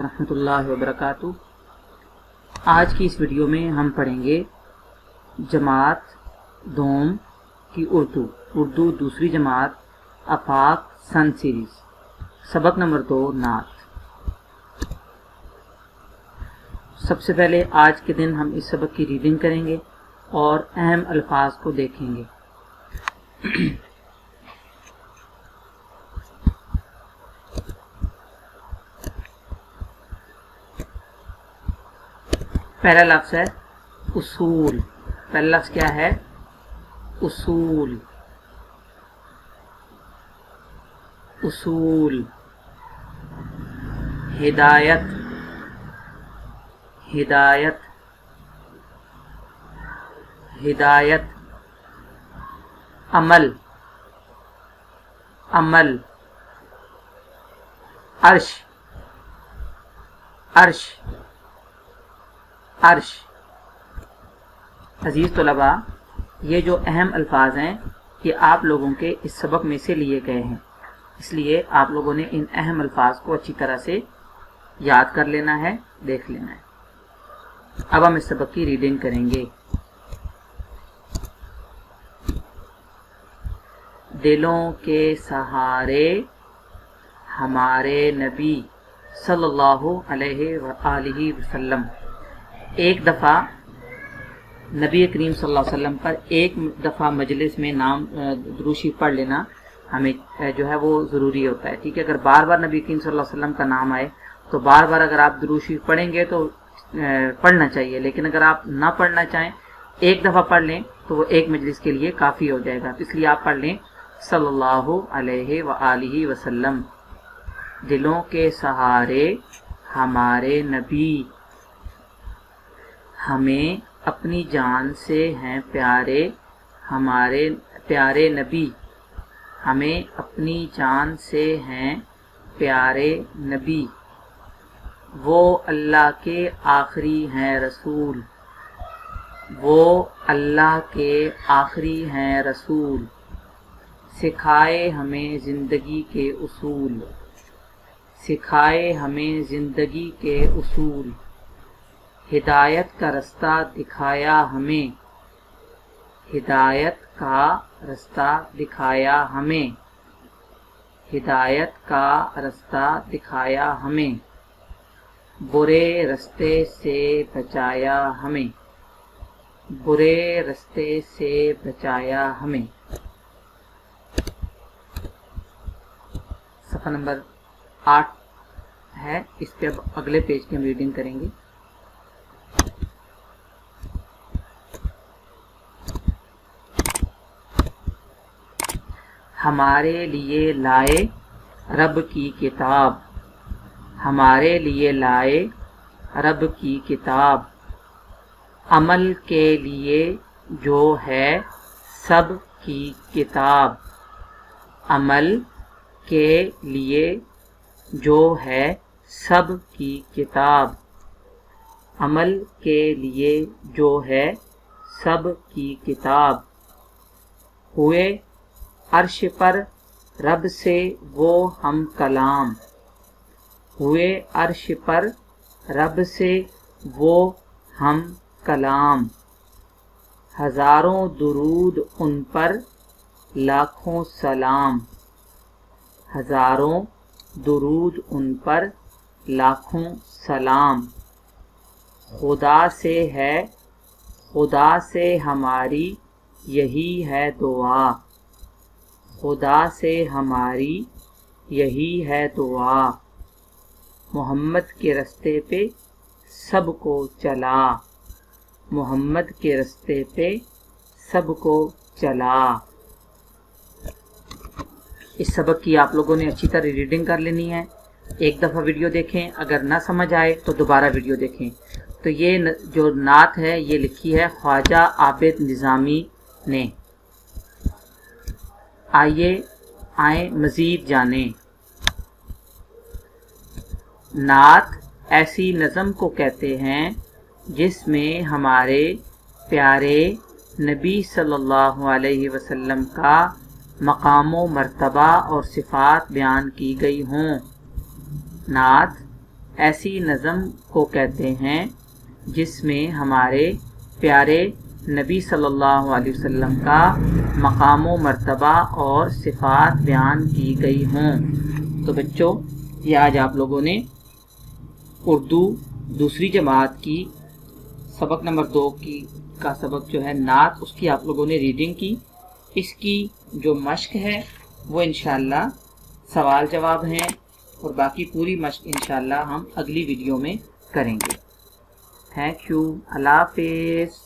रहमतुल्लाहि व बरकातुहू। आज की इस वीडियो में हम पढ़ेंगे जमात दोम की उर्दू दूसरी जमात आफाक सन सीरीज, सबक नंबर 2 नात। सबसे पहले आज के दिन हम इस सबक की रीडिंग करेंगे और अहम अल्फाज को देखेंगे। पहला लफ्ज़ है उसूल। पहला लफ्ज़ क्या है? उसूल। उसूल। हिदायत। हिदायत। हिदायत। अमल। अमल। अर्श। अर्श। अर्श। अजीज़ तलबा, ये जो अहम अल्फाज हैं ये आप लोगों के इस सबक में से लिए गए हैं, इसलिए आप लोगों ने इन अहम अल्फाज को अच्छी तरह से याद कर लेना है, देख लेना है। अब हम इस सबक की रीडिंग करेंगे। दिलों के सहारे हमारे नबी सल्लल्लाहु अलैहि वसल्लम। एक दफ़ा नबी करीम सल्लल्लाहु अलैहि वसल्लम पर एक दफ़ा मजलिस में नाम दुरूशी पढ़ लेना हमें जो है वो ज़रूरी होता है। ठीक है, अगर बार बार नबी करीम सल्लल्लाहु अलैहि वसल्लम का नाम आए तो बार बार अगर आप दुरूशी पढ़ेंगे तो पढ़ना चाहिए, लेकिन अगर आप ना पढ़ना चाहें, एक दफ़ा पढ़ लें तो वो एक मजलिस के लिए काफ़ी हो जाएगा। तो इसलिए आप पढ़ लें सल्लल्लाहु अलैहि वसल्लम। दिलों के सहारे हमारे नबी हमें अपनी जान से हैं प्यारे। हमारे प्यारे नबी हमें अपनी जान से हैं प्यारे नबी। वो अल्लाह के आखिरी हैं रसूल। वो अल्लाह के आखिरी हैं रसूल। सिखाए हमें ज़िंदगी के उसूल। सिखाए हमें ज़िंदगी के उसूल। हिदायत का रास्ता दिखाया हमें। हिदायत का रास्ता दिखाया हमें। हिदायत का रास्ता दिखाया हमें। बुरे रास्ते से बचाया हमें। बुरे रास्ते से बचाया हमें। सफ़ा नंबर 8 है, इस पे अब अगले पेज की हम रीडिंग करेंगे। हमारे लिए लाए रब की किताब। हमारे लिए लाए रब की किताब। अमल के लिए जो है सब की किताब। अमल के लिए जो है सब की किताब। अमल के लिए जो है सब की किताब। हुए अर्श पर रब से वो हम कलाम। हुए अर्श पर रब से वो हम कलाम। हजारों दुरूद उन पर लाखों सलाम। हजारों दुरूद उन पर लाखों सलाम। खुदा से है, खुदा से हमारी यही है दुआ। खुदा से हमारी यही है दुआ। मोहम्मद के रास्ते पे सबको चला। मोहम्मद के रास्ते पे सबको चला। इस सबक की आप लोगों ने अच्छी तरह रीडिंग कर लेनी है। एक दफ़ा वीडियो देखें, अगर ना समझ आए तो दोबारा वीडियो देखें। तो ये जो नात है ये लिखी है ख्वाजा आबिद निज़ामी ने। आए मज़ीद जाने। नात ऐसी नज़म को कहते हैं जिसमें हमारे प्यारे नबी सल्लल्लाहु अलैहि वसल्लम का मकाम मर्तबा और सिफ़ात बयान की गई हों। नात ایسی نظم کو کہتے ہیں جس میں ہمارے پیارے نبی صلی اللہ علیہ وسلم کا مقام و مرتبہ اور صفات بیان کی گئی ہوں۔ تو بچوں، یہ آج آپ لوگوں نے اردو دوسری جماعت کی سبق نمبر 2 کا سبق جو ہے نعت، اس کی آپ لوگوں نے ریڈنگ کی۔ اس کی جو مشق ہے وہ انشاءاللہ سوال جواب ہیں، اور باقی پوری مشق انشاءاللہ ہم اگلی ویڈیو میں کریں گے۔ تھینک یو، اللہ حافظ۔